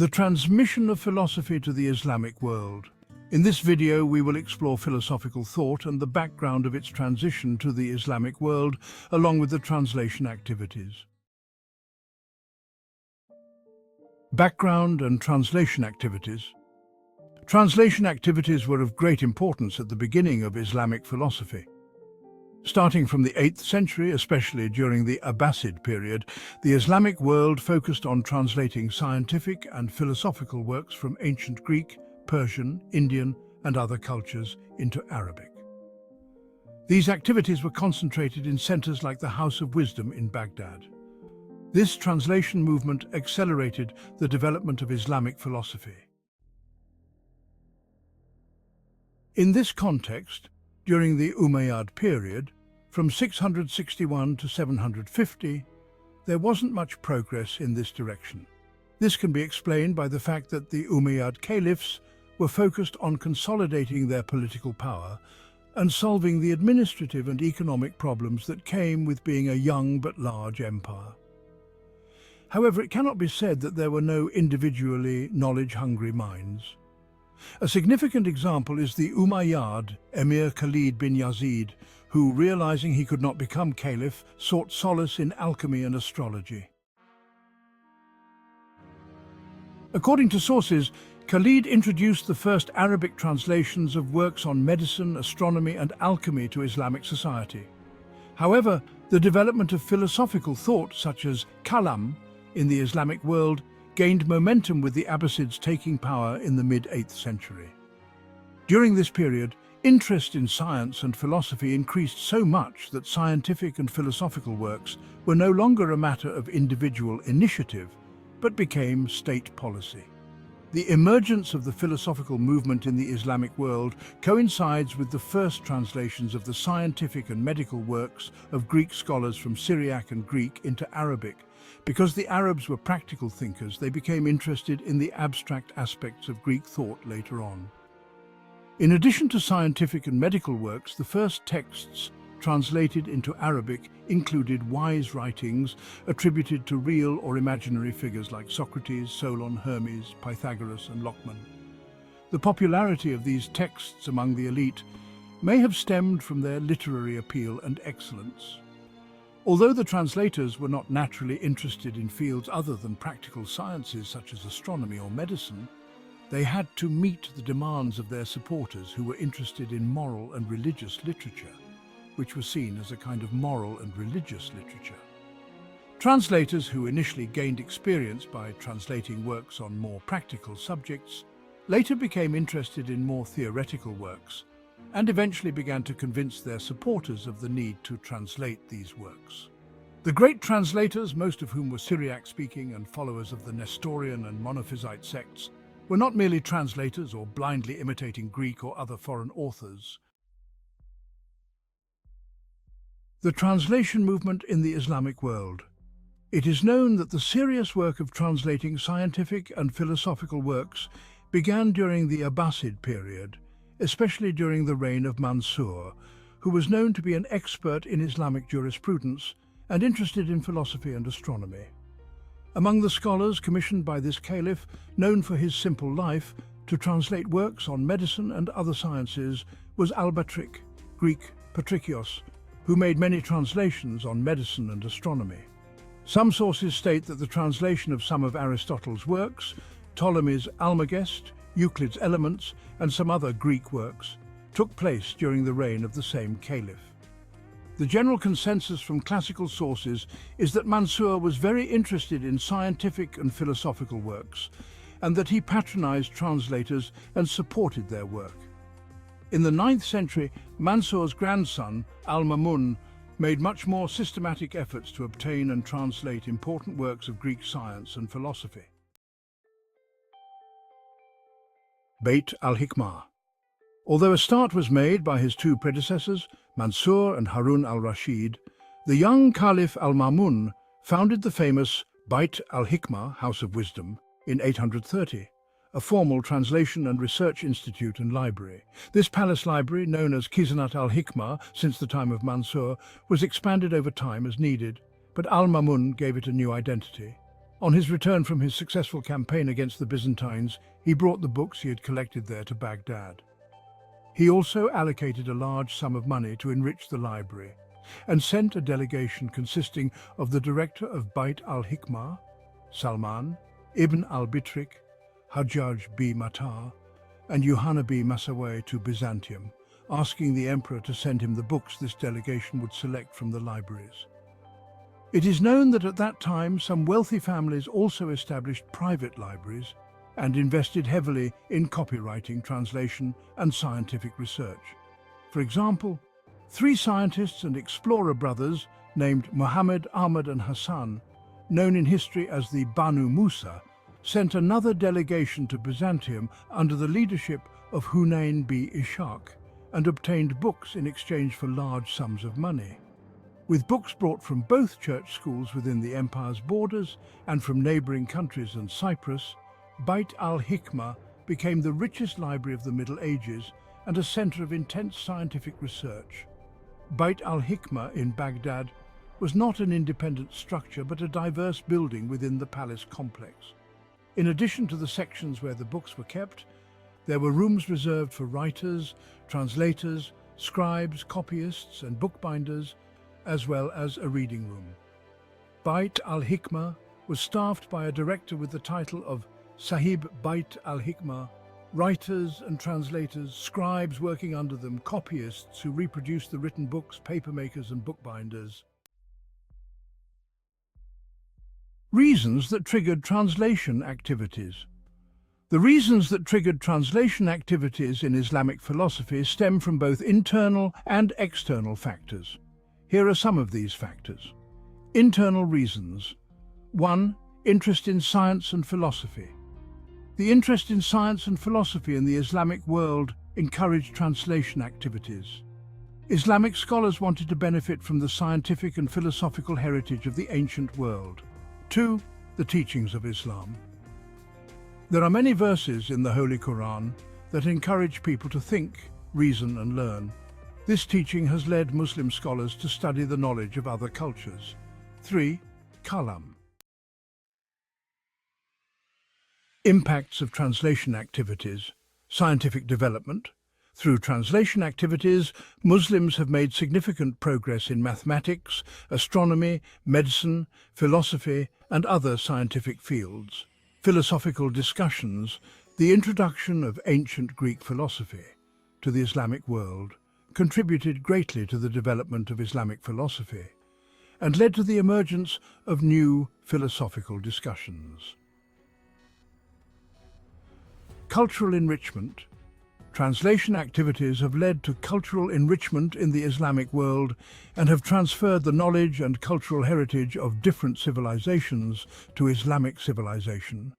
The transmission of philosophy to the Islamic world. In this video, we will explore philosophical thought and the background of its transition to the Islamic world, along with the translation activities. Background and translation activities. Translation activities were of great importance at the beginning of Islamic philosophy. Starting from the 8th century, especially during the Abbasid period, the Islamic world focused on translating scientific and philosophical works from ancient Greek, Persian, Indian, and other cultures into Arabic. These activities were concentrated in centers like the House of Wisdom in Baghdad. This translation movement accelerated the development of Islamic philosophy. In this context, during the Umayyad period, from 661 to 750, there wasn't much progress in this direction. This can be explained by the fact that the Umayyad caliphs were focused on consolidating their political power and solving the administrative and economic problems that came with being a young but large empire. However, it cannot be said that there were no individually knowledge-hungry minds. A significant example is the Umayyad Emir Khalid bin Yazid, who, realizing he could not become caliph, sought solace in alchemy and astrology. According to sources, Khalid introduced the first Arabic translations of works on medicine, astronomy, and alchemy to Islamic society. However, the development of philosophical thought, such as kalam, in the Islamic world, gained momentum with the Abbasids taking power in the mid-8th century. During this period, interest in science and philosophy increased so much that scientific and philosophical works were no longer a matter of individual initiative, but became state policy. The emergence of the philosophical movement in the Islamic world coincides with the first translations of the scientific and medical works of Greek scholars from Syriac and Greek into Arabic. Because the Arabs were practical thinkers, they became interested in the abstract aspects of Greek thought later on. In addition to scientific and medical works, the first texts translated into Arabic included wise writings attributed to real or imaginary figures like Socrates, Solon, Hermes, Pythagoras, and Lockman. The popularity of these texts among the elite may have stemmed from their literary appeal and excellence. Although the translators were not naturally interested in fields other than practical sciences such as astronomy or medicine, they had to meet the demands of their supporters who were interested in moral and religious literature, which was seen as a kind of moral and religious literature. Translators who initially gained experience by translating works on more practical subjects later became interested in more theoretical works, and eventually began to convince their supporters of the need to translate these works. The great translators, most of whom were Syriac-speaking and followers of the Nestorian and Monophysite sects, were not merely translators or blindly imitating Greek or other foreign authors. The translation movement in the Islamic world. It is known that the serious work of translating scientific and philosophical works began during the Abbasid period, especially during the reign of Mansur, who was known to be an expert in Islamic jurisprudence and interested in philosophy and astronomy. Among the scholars commissioned by this caliph, known for his simple life, to translate works on medicine and other sciences was Al-Batrik, Greek Patrikios, who made many translations on medicine and astronomy. Some sources state that the translation of some of Aristotle's works, Ptolemy's Almagest, Euclid's Elements, and some other Greek works, took place during the reign of the same caliph. The general consensus from classical sources is that Mansur was very interested in scientific and philosophical works, and that he patronized translators and supported their work. In the 9th century, Mansur's grandson, Al-Mamun, made much more systematic efforts to obtain and translate important works of Greek science and philosophy. Beit al-Hikmah. Although a start was made by his two predecessors, Mansur and Harun al-Rashid, the young Caliph al-Ma'mun founded the famous Beit al-Hikmah, House of Wisdom, in 830, a formal translation and research institute and library. This palace library, known as Khizanat al-Hikmah since the time of Mansur, was expanded over time as needed, but al-Ma'mun gave it a new identity. On his return from his successful campaign against the Byzantines, he brought the books he had collected there to Baghdad. He also allocated a large sum of money to enrich the library and sent a delegation consisting of the director of Bait al-Hikmah, Salman, Ibn al-Bitrik, Hajjaj b Matar, and Yohanna b Masawayh to Byzantium, asking the emperor to send him the books this delegation would select from the libraries. It is known that at that time some wealthy families also established private libraries and invested heavily in copywriting, translation, and scientific research. For example, 3 scientists and explorer brothers named Muhammad, Ahmad, and Hassan, known in history as the Banu Musa, sent another delegation to Byzantium under the leadership of Hunayn b Ishaq and obtained books in exchange for large sums of money. With books brought from both church schools within the empire's borders and from neighboring countries and Cyprus, Bait al-Hikmah became the richest library of the Middle Ages and a center of intense scientific research. Bait al-Hikmah in Baghdad was not an independent structure but a diverse building within the palace complex. In addition to the sections where the books were kept, there were rooms reserved for writers, translators, scribes, copyists, and bookbinders, as well as a reading room. Bait al-Hikmah was staffed by a director with the title of Sahib Bait al-Hikmah, writers and translators, scribes working under them, copyists who reproduced the written books, papermakers and bookbinders. Reasons that triggered translation activities. The reasons that triggered translation activities in Islamic philosophy stem from both internal and external factors. Here are some of these factors. Internal reasons. 1. Interest in science and philosophy. The interest in science and philosophy in the Islamic world encouraged translation activities. Islamic scholars wanted to benefit from the scientific and philosophical heritage of the ancient world. 2. The teachings of Islam. There are many verses in the Holy Quran that encourage people to think, reason and learn. This teaching has led Muslim scholars to study the knowledge of other cultures. 3. Kalam. Impacts of translation activities. Scientific development. Through translation activities, Muslims have made significant progress in mathematics, astronomy, medicine, philosophy, and other scientific fields. Philosophical discussions. The introduction of ancient Greek philosophy to the Islamic world contributed greatly to the development of Islamic philosophy and led to the emergence of new philosophical discussions. Cultural enrichment. Translation activities have led to cultural enrichment in the Islamic world and have transferred the knowledge and cultural heritage of different civilizations to Islamic civilization.